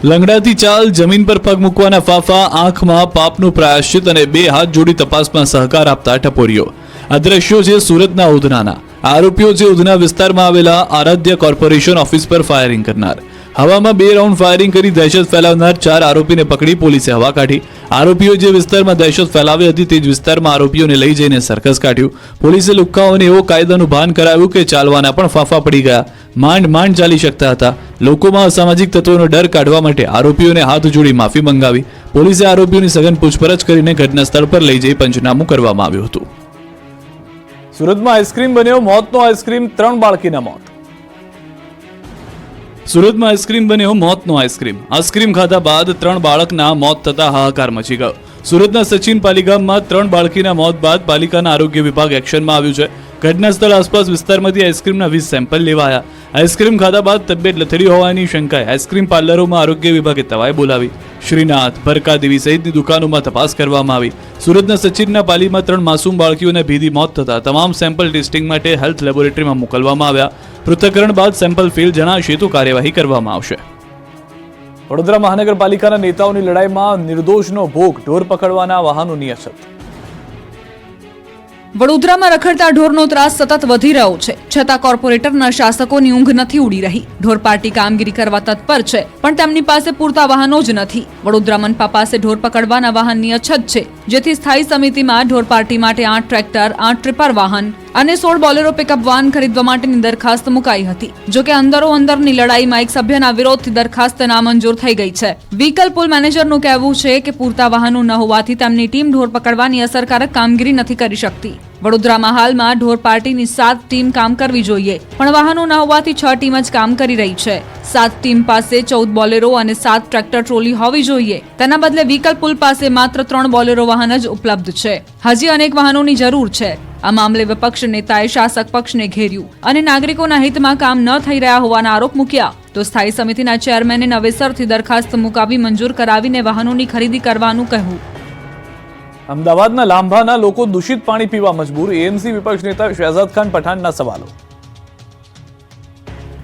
લંગડાથી ચાલ, જમીન પર પગ મૂકવાના ફાફા, આંખમાં પાપનું પ્રાયશ્ચિત અને 2 હાથ જોડી તપાસમાં સહકાર આપતા ટપોરીઓ. આ દ્રશ્યો છે સુરતના ઉધનાના. આરોપીઓ છે ઉધના વિસ્તારમાં આવેલા આરાધ્ય કોર્પોરેશન ઓફિસ પર ફાયરિંગ કરનાર. હવામાં 2 રાઉન્ડ ફાયરિંગ કરી દહેશત ફેલાવનાર 4 આરોપીને પકડી પોલીસે હવા કાઢી. આરોપીઓ જે વિસ્તારમાં દહેશત ફેલાવી હતી તે જ વિસ્તારમાં આરોપીઓને લઈ જઈને સર્કસ કાઢ્યું. પોલીસે લુખ્ખાઓને એવો કાયદાનું ભાન કરાવ્યું કે ચાલવાના પણ ફાફા પડી ગયા. માંડ ચાલી શકતા હતા. લોકોમાં અસામાજિક તત્વોનો ડર કાઢવા માટે આરોપીઓને હાથ જોડી માફી મંગાવી. પોલીસે આરોપીઓની સઘન પૂછપરછ કરીને ઘટના સ્થળ પર લઈ જઈ પંચનામું કરવામાં આવ્યું હતું. સુરતમાં આઈસ્ક્રીમ બન્યો મોતનો આઈસ્ક્રીમ, 3 બાળકીના મોત. સુરતમાં આઈસ્ક્રીમ બન્યો મોતનો આઈસ્ક્રીમ. આઈસ્ક્રીમ ખાધા બાદ 3 બાળકના મોત થતા હાહાકાર મચી ગયો. સુરતના સચિન પાલીગામમાં 3 બાળકીના મોત બાદ પાલિકાના આરોગ્ય વિભાગ એક્શનમાં આવ્યું છે. ઘટના સ્થળ આસપાસ વિસ્તારમાંથી આઈસ્ક્રીમના 20 સેમ્પલ લેવાયા. આઈસ્ક્રીમ ખાધા બાદ તબિયત લથડી હોવાની શંકાએ આઈસ્ક્રીમ પાર્લરોમાં આરોગ્ય વિભાગે તવાઈ બોલાવી. શ્રીનાથ, ભરકાદેવી સહિતની દુકાનોમાં તપાસ કરવામાં આવી. સુરતના સચિનના પાલીમાં 3 માસૂમ બાળકીઓના ભીદી મોત થતા તમામ સેમ્પલ ટેસ્ટિંગ માટે હેલ્થ લેબોરેટરીમાં મોકલવામાં આવ્યા. પૃથ્થકરણ બાદ સેમ્પલ ફેલ જણાશે તો કાર્યવાહી કરવામાં આવશે. વડોદરા મહાનગરપાલિકાના નેતાઓની લડાઈમાં નિર્દોષનો ભોગ, ઢોર પકડવાના વાહનોની અછત. વડોદરામાં રખડતા ઢોરનો ત્રાસ સતત વધી રહ્યો છે, છતાં કોર્પોરેટરના શાસકોની ઊંઘ નથી ઉડી રહી. ઢોર પાર્ટી કામગીરી કરવા તત્પર છે, પણ તેમની પાસે પૂરતા વાહનો જ નથી. વડોદરા મનપા પાસે ઢોર પકડવાના વાહનની અછત છે, જેથી સ્થાયી સમિતિમાં ઢોર પાર્ટી માટે 8 ટ્રેક્ટર, 8 ટ્રિપર વાહન અને 16 બોલેરો પિકઅપ વાન ખરીદવા માટેની દરખાસ્ત મુકાઈ હતી. જોકે અંદરોઅંદરની લડાઈમાં એક સભ્યના વિરોધથી દરખાસ્ત નામંજૂર થઈ ગઈ છે. વ્હીકલ પુલ મેનેજરનું કહેવું છે કે પૂરતા વાહનો ન હોવાથી તેમની ટીમ ઢોર પકડવાની અસરકારક કામગીરી નથી કરી શકતી. વડોદરામાં હાલમાં ઢોર પાર્ટીની 7 ટીમ કામ કરવી જોઈએ, પણ વાહનો ન હોવાથી 6 ટીમ જ કામ કરી રહી છે. 7 ટીમ પાસે 14 બોલેરો અને 7 ટ્રેક્ટર ટ્રોલી હોવી જોઈએ. તેના બદલે વ્હીકલ પુલ પાસે માત્ર 3 બોલેરો વાહન જ ઉપલબ્ધ છે. હજી અનેક વાહનોની જરૂર છે. આ મામલે વિપક્ષ નેતાએ શાસક પક્ષને ઘેર્યું અને નાગરિકોના હિતમાં કામ ન થઈ રહ્યા હોવાના આરોપ મૂક્યા. તો સ્થાયી સમિતિના ચેરમેને નવેસરથી દરખાસ્ત મુકાવી મંજૂર કરાવીને વાહનોની ખરીદી કરવાનું કહ્યું. અમદાવાદના લાંભાના લોકો દૂષિત પાણી પીવા મજબૂર, એએમસી વિપક્ષ નેતા શહેજાદ ખાન પઠાણના સવાલો.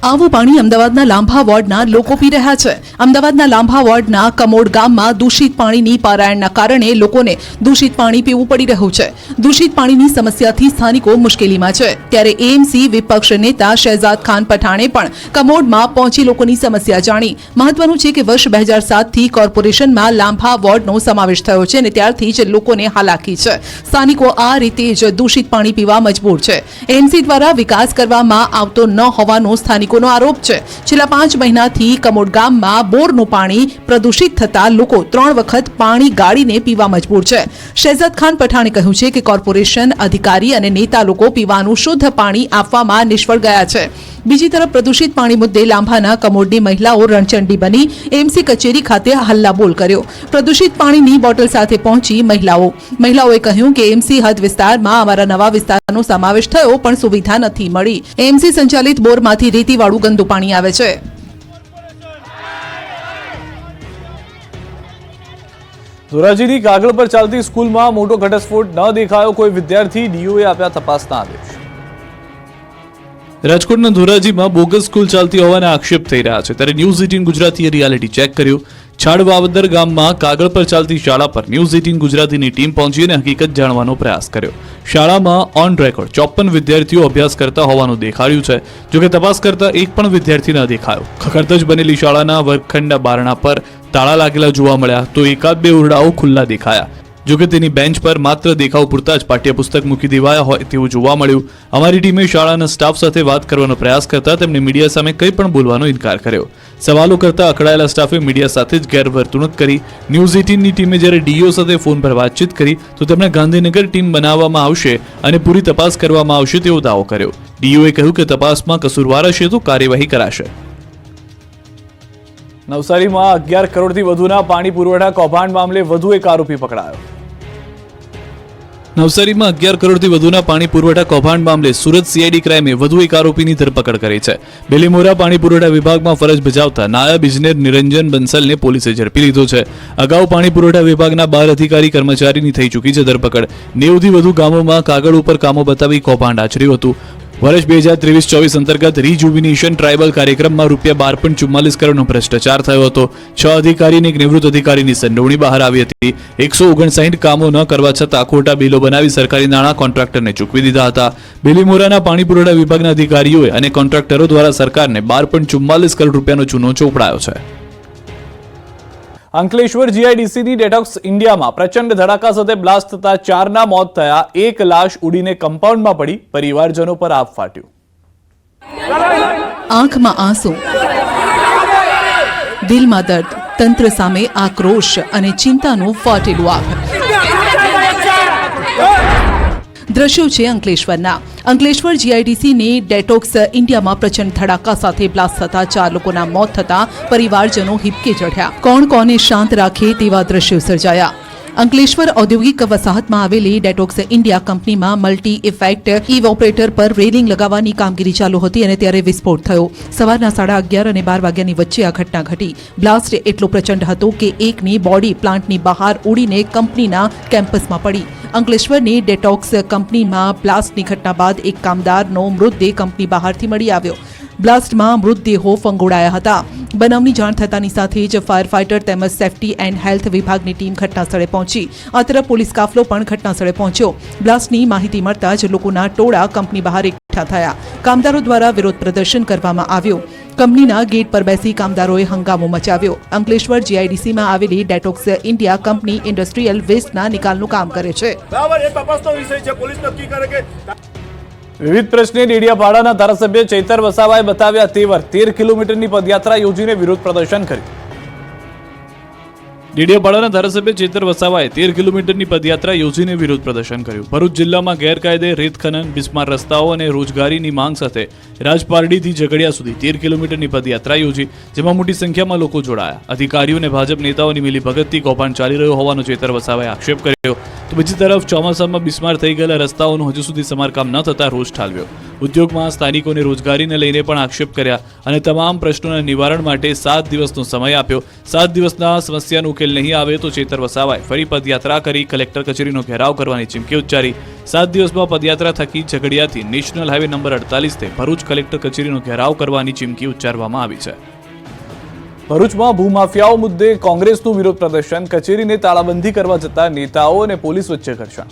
આવું પાણી અમદાવાદના લાંભા વોર્ડના લોકો પી રહ્યા છે. અમદાવાદના લાંભા વોર્ડના કમોડ ગામમાં દૂષિત પાણીની પારાયણના કારણે લોકોને દૂષિત પાણી પીવું પડી રહ્યું છે. દૂષિત પાણીની સમસ્યાથી સ્થાનિકો મુશ્કેલીમાં છે. ત્યારે એએમસી વિપક્ષ નેતા શહેજાદ ખાન પઠાણે પણ કમોડમાં પહોંચી લોકોની સમસ્યા જાણી. મહત્વનું છે કે વર્ષ 2007 થી કોર્પોરેશનમાં લાંભા વોર્ડનો સમાવેશ થયો છે અને ત્યારથી જ લોકોને હાલાકી છે. સ્થાનિકો આ રીતે જ દૂષિત પાણી પીવા મજબૂર છે. એએમસી દ્વારા વિકાસ કરવામાં આવતો ન હોવાનો સ્થાનિક આરોપ છે. છેલ્લા 5 મહિનાથી કમોડ ગામમાં બોરનું પાણી પ્રદૂષિત થતા લોકો 3 વખત પાણી ગાળીને પીવા મજબૂર છે. શહેજાદ ખાન પઠાણે કહ્યું છે કે કોર્પોરેશન અધિકારી અને નેતા લોકો પીવાનું શુદ્ધ પાણી આપવામાં નિષ્ફળ ગયા છે. બીજી તરફ પ્રદૂષિત પાણી મુદ્દે લાંભાના કમોડની મહિલાઓ રણચંડી બની એમસી કચેરી ખાતે હલ્લાબોલ કર્યો. પ્રદૂષિત પાણીની બોટલ સાથે પહોંચી મહિલાઓએ કહ્યું કે એમસી હદ વિસ્તારમાં અમારા નવા વિસ્તારનો સમાવેશ થયો, પણ સુવિધા નથી મળી. એમસી સંચાલિત બોરમાંથી રેતીવાળું ગંદુ પાણી આવે છે. ધોરાજીની કાગળ પર ચાલતી સ્કૂલમાં મોટો ઘટસ્ફોટ, ન દેખાયો કોઈ વિદ્યાર્થી, ડીઓએ આપ્યા તપાસના આદેશ. રાજકોટના ધોરાજીમાં બોગસ સ્કૂલ ચાલતી હોવાના આક્ષેપ થઈ રહ્યા છે. ત્યારે ન્યૂઝ 18 ગુજરાતીએ રિયાલિટી ચેક કર્યું. છાડવાવદર ગામમાં કાગળ પર ચાલતી શાળા પર ન્યૂઝ 18 ગુજરાતીની ટીમ પહોંચી અને હકીકત જાણવાનો પ્રયાસ કર્યો. શાળામાં ઓન રેકોર્ડ 54 વિદ્યાર્થીઓ અભ્યાસ કરતા હોવાનું દેખાડ્યું છે. જોકે તપાસ કરતા એક પણ વિદ્યાર્થી ન દેખાયો. ખખડધજ બનેલી શાળાના વર્ગખંડના બારણા પર તાળા લાગેલા જોવા મળ્યા, તો એકાદ બે ઓરડાઓ ખુલ્લા દેખાયા. જોકે તેની બેન્ચ પર માત્ર દેખાવ પૂરતા જ પાઠ્યપુસ્તક મૂકી દેવાયા હોય તેવું જોવા મળ્યું. અમારી ટીમે શાળાના સ્ટાફ સાથે વાત કરવાનો પ્રયાસ કરતા તેમણે મીડિયા સામે કંઈ પણ બોલવાનો ઇનકાર કર્યો. સવાલો કરતા અકળાયેલા સ્ટાફે મીડિયા સાથે જ ગેરવર્તણૂક કરી. ન્યૂઝ 18ની ટીમે જ્યારે ડીઓ સાથે ફોન પર વાતચીત કરી તો તેમણે ગાંધીનગર ટીમ બનાવવામાં આવશે અને પૂરી તપાસ કરવામાં આવશે તેવો દાવો કર્યો. ડીઓએ કહ્યું કે તપાસમાં કસૂરવાર હશે તો કાર્યવાહી કરાશે. નવસારીમાં 11 કરોડથી વધુના પાણી પુરવઠા કૌભાંડ મામલે વધુ એક આરોપી પકડાયો. નવસારીમાં 11 કરોડથી વધુના પાણી પુરવઠા કૌભાંડ મામલે સુરત સીઆઈડી ક્રાઇમે વધુ એક આરોપીની ધરપકડ કરી છે. બેલીમોરા પાણી પુરવઠા વિભાગમાં ફરજ બજાવતા નાયબ ઇજનેર નિરંજન બંસલને પોલીસે ઝડપી લીધો છે. અગાઉ પાણી પુરવઠા વિભાગના 12 અધિકારી કર્મચારીની થઈ ચૂકી છે ધરપકડ. 90થી વધુ ગામોમાં કાગળ ઉપર કામો બતાવી કૌભાંડ આચર્યું હતું. વર્ષ 2023-24 અંતર્ગત રીજુવિનેશન ટ્રાઇબલ કાર્યક્રમમાં ₹12.44 કરોડનો ભ્રષ્ટાચાર થયો હતો. 6 અધિકારી અને એક નિવૃત્ત અધિકારીની સંડોવણી બહાર આવી હતી. 159 કામો ન કરવા છતાં ખોટા બિલો બનાવી સરકારી નાણાં કોન્ટ્રાક્ટરને ચૂકવી દીધા હતા. બેલીમોરાના પાણી પુરવઠા વિભાગના અધિકારીઓએ અને કોન્ટ્રાક્ટરો દ્વારા સરકારને ₹12.44 કરોડ ચૂનો ચોપડાયો છે. અંકલેશ્વર જીઆઈડીસીની ડેટોક્સ ઇન્ડિયામાં પ્રચંડ ધડાકા સાથે બ્લાસ્ટ થતા 4ના મોત થયા. એક લાશ ઉડીને કમ્પાઉન્ડમાં પડી. પરિવારજનો પર આભ ફાટ્યું. આંખમાં આંસુ, દિલમાં દર્દ, તંત્ર સામે આક્રોશ અને ચિંતાનું ફાટેલું આગ. દ્રશ્યો છે અંકલેશ્વરના. અંકલેશ્વર જીઆઈડીસીની ડેટોક્સ ઇન્ડિયામાં પ્રચંડ ધડાકા સાથે બ્લાસ્ટ થતા 4 લોકોના મોત થતા પરિવારજનો હિબકે ચઢ્યા. કોણ કોને શાંત રાખે તેવા દ્રશ્યો સર્જાયા. અંકલેશ્વર ઔદ્યોગિક વસાહતમાં આવેલી ડેટોક્સ ઇન્ડિયા કંપનીમાં મલ્ટી ઇફેક્ટ ઇવોપરેટર પર રેલિંગ લગાવવાની કામગીરી ચાલુ હતી અને ત્યારે વિસ્ફોટ થયો. સવારના 11:30 અને 12 વાગ્યાની વચ્ચે આ ઘટના ઘટી. બ્લાસ્ટ એટલો પ્રચંડ હતો કે એકની બોડી પ્લાન્ટની બહાર ઉડીને કંપનીના કેમ્પસમાં પડી. અંકલેશ્વરની ડેટોક્સ કંપનીમાં બ્લાસ્ટની ઘટના બાદ એક કામદારનો મૃતદેહ કંપની બહારથી મળી આવ્યો. બ્લાસ્ટમાં મૃતદેહો ફંગોળાયા હતા. બનાવની જાણ થતાની સાથે જ ફાયર ફાઇટર તેમજ સેફટી એન્ડ હેલ્થ વિભાગની ટીમ ઘટનાસ્થળે પહોંચી. આ તરફ પોલીસ કાફલો પણ ઘટનાસ્થળે પહોંચ્યો. બ્લાસ્ટની માહિતી મળતા જ લોકોના ટોળા કંપની બહાર એકઠા થયા. કામદારો દ્વારા વિરોધ પ્રદર્શન કરવામાં આવ્યું. કંપનીના ગેટ પર બેસી કામદારોએ હંગામો મચાવ્યો. અંકલેશ્વર જીઆઈડીસીમાં આવેલી ડેટોક્સ ઇન્ડિયા કંપની ઇન્ડસ્ટ્રીયલ વેસ્ટના નિકાલનું કામ કરે છે. બરાબર, એ તપાસનો વિષય છે. પોલીસ નક્કી કરે કે વિવિધ પ્રશ્ને ડેડિયાપાડાના ધારાસભ્ય ચૈતર વસાવાએ બતાવ્યા તેવર. 13 કિલોમીટરની પદયાત્રા યોજીને વિરોધ પ્રદર્શન કર્યું. ડેડિયાપાડાના ધારાસભ્ય ચૈતર વસાવાએ 13 કિલોમીટરની પદયાત્રા યોજીને વિરોધ પ્રદર્શન કર્યું. ભરૂચ જિલ્લામાં ગેરકાયદે રેત ખનન, બિસ્માર રસ્તાઓ અને રોજગારીની માંગ સાથે રાજપારડીથી ઝઘડિયા સુધી 13 કિલોમીટરની પદયાત્રા યોજી, જેમાં મોટી સંખ્યામાં લોકો જોડાયા. અધિકારીઓ અને ભાજપ નેતાઓની મિલીભગતથી કૌભાંડ ચાલી રહ્યો હોવાનો ચૈતર વસાવાએ આક્ષેપ કર્યો. તો બીજી તરફ ચોમાસામાં બિસ્માર થઈ ગયેલા રસ્તાઓનું હજુ સુધી સમારકામ ન થતા રોષ ઠાલવ્યો. ઉદ્યોગમાં સ્થાનિકોને રોજગારીને લઈને પણ આક્ષેપ કર્યા અને તમામ પ્રશ્નોના નિવારણ માટે 7 દિવસનો સમય આપ્યો. 7 દિવસના સમસ્યાનો ઉકેલ નહીં આવે તો ચૈતર વસાવાએ ફરી પદયાત્રા કરી કલેક્ટર કચેરીનો ઘેરાવ કરવાની ચીમકી ઉચ્ચારી. 7 દિવસમાં પદયાત્રા થકી ઝઘડિયાથી નેશનલ હાઈવે નંબર 48 થી ભરૂચ કલેક્ટર કચેરીનો ઘેરાવ કરવાની ચીમકી ઉચ્ચારવામાં આવી છે. ભરૂચમાં ભૂમાફિયાઓ મુદ્દે કોંગ્રેસનું વિરોધ પ્રદર્શન, કચેરીને તાળાબંધી કરવા જતા નેતાઓ અને પોલીસ વચ્ચે ઘર્ષણ.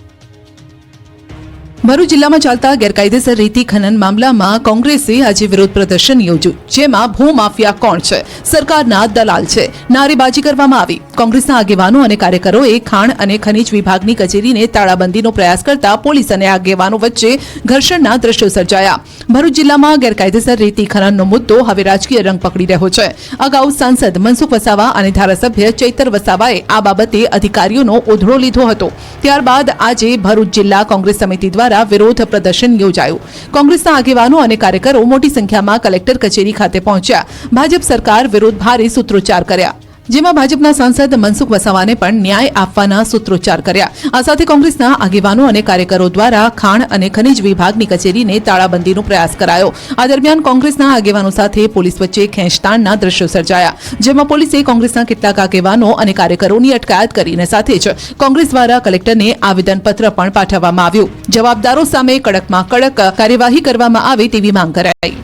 ભરૂચ જિલ્લામાં ચાલતા ગેરકાયદેસર રેતી ખનન મામલામાં કોંગ્રેસે આજે વિરોધ પ્રદર્શન યોજ્યું. જેમાં ભૂમાફિયા કોણ છે, સરકારના દલાલ છે, નારેબાજી કરવામાં આવી. કોંગ્રેસના આગેવાનો અને કાર્યકરોએ ખાણ અને ખનીજ વિભાગની કચેરીને તાળાબંધીનો પ્રયાસ કરતા પોલીસ અને આગેવાનો વચ્ચે ઘર્ષણના દ્રશ્યો સર્જાયા. ભરૂચ જિલ્લામાં ગેરકાયદેસર રેતી ખનનનો મુદ્દો હવે રાજકીય રંગ પકડી રહ્યો છે. અગાઉ સાંસદ મનસુખ વસાવા અને ધારાસભ્ય ચૈતર વસાવાએ આ બાબતે અધિકારીઓનો ઓધળો લીધો હતો. ત્યારબાદ આજે ભરૂચ જિલ્લા કોંગ્રેસ સમિતિ દ્વારા વિરોધ પ્રદર્શન યોજાયું. કોંગ્રેસના આગેવાનો અને કાર્યકરો મોટી સંખ્યામાં કલેક્ટર કચેરી ખાતે પહોંચ્યા. ભાજપ સરકાર વિરુદ્ધ ભારે સૂત્રોચ્ચાર કર્યા, જેમાં ભાજપના સાંસદ મનસુખ વસાવાને પણ ન્યાય આપવાના સૂત્રોચ્ચાર કર્યા. આ સાથે કોંગ્રેસના આગેવાનો અને કાર્યકરો દ્વારા ખાણ અને ખનીજ વિભાગની કચેરીને તાળાબંધીનો પ્રયાસ કરાયો. આ દરમિયાન કોંગ્રેસના આગેવાનો સાથે પોલીસ વચ્ચે ખેંચતાણના દ્રશ્યો સર્જાયા, જેમાં પોલીસે કોંગ્રેસના કેટલાક આગેવાનો અને કાર્યકરોની અટકાયત કરીને સાથે જ કોંગ્રેસ દ્વારા કલેક્ટરને આવેદનપત્ર પણ પાઠવવામાં આવ્યું. જવાબદારો સામે કડકમાં કડક કાર્યવાહી કરવામાં આવે તેવી માંગ કરાઈ.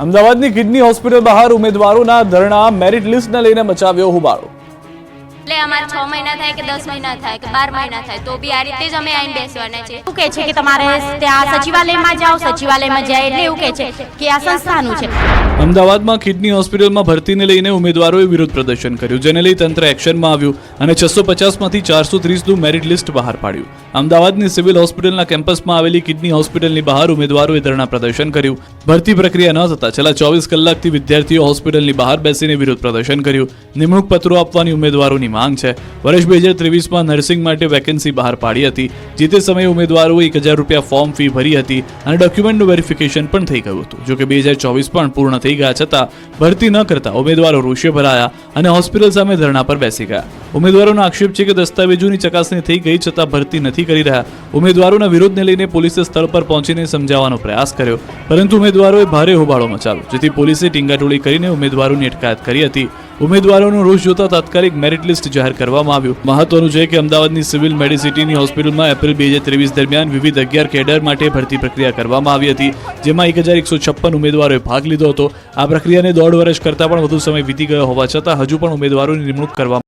અમદાવાદની કિડની હોસ્પિટલ બહાર ઉમેદવારોના ધરણા, મેરિટ લિસ્ટને લઈને મચાવ્યો હોબાળો. એટલે અમારે 6 મહિના થાય કે 10 મહિના થાય કે 12 મહિના થાય તો બી આ રીતે જ અમે આઈને બેસવાના છે. એવું કહે છે કે તમારે ત્યાં સચિવાલયમાં જાઓ, સચિવાલયમાં જાય એટલે એવું કહે છે કે આ સંસ્થાનું છે. અમદાવાદમાં કિડની હોસ્પિટલમાં ભરતીને લઈને ઉમેદવારોએ વિરોધ પ્રદર્શન કર્યું, જેને લઈ તંત્ર એક્શનમાં આવ્યું અને 650માંથી 430નું મેરિટ લિસ્ટ બહાર પાડ્યું. અમદાવાદની સિવિલ હોસ્પિટલના કેમ્પસમાં આવેલી કિડની હોસ્પિટલની બહાર ઉમેદવારોએ ધરણા પ્રદર્શન કર્યું. ભરતી પ્રક્રિયા ન થતા છેલ્લા 24 કલાકથી વિદ્યાર્થીઓ હોસ્પિટલની બહાર બેસીને વિરોધ પ્રદર્શન કર્યું. નિમણૂક પત્રો આપવાની ઉમેદવારોની માંગ છે. વર્ષ 2023માં નર્સિંગ માટે વેકેન્સી બહાર પાડી હતી. જે તે સમયે ઉમેદવારોએ 1000 રૂપિયા ફોર્મ ફી ભરી હતી અને ડોક્યુમેન્ટનું વેરિફિકેશન પણ થઈ ગયું હતું. જોકે 2024 પણ પૂર્ણ થઈ ગયા છતાં ભરતી ન કરતા ઉમેદવારો રોષે ભરાયા અને હોસ્પિટલ સામે ધરણા પર બેસી ગયા. ઉમેદવારોનો આક્ષેપ છે કે દસ્તાવેજોની ચકાસણી થઈ ગઈ છતાં ભરતી નથી કરી રહ્યા. ઉમેદવારોના વિરોધને લઈને પોલીસે સ્થળ પર પહોંચીને સમજાવવાનો પ્રયાસ કર્યો, પરંતુ ઉમેદવારોએ ભારે હોબાળો મચાવ્યો, જેથી પોલીસે ટીંગાટોળી કરીને ઉમેદવારોની અટકાયત કરી હતી. ઉમેદવારોનો રોષ જોતા તાત્કાલિક મેરિટ લિસ્ટ જાહેર કરવામાં આવ્યું. મહત્વનું છે કે અમદાવાદની સિવિલ મેડિસિટીની હોસ્પિટલમાં એપ્રિલ 2023 દરમિયાન વિવિધ 11 કેડર માટે ભરતી પ્રક્રિયા કરવામાં આવી હતી, જેમાં 1156 ઉમેદવારોએ ભાગ લીધો હતો. આ પ્રક્રિયાને 1.5 વર્ષ કરતાં પણ વધુ સમય વીતી ગયો હોવા છતાં હજુ પણ ઉમેદવારોની નિમણૂક કરવામાં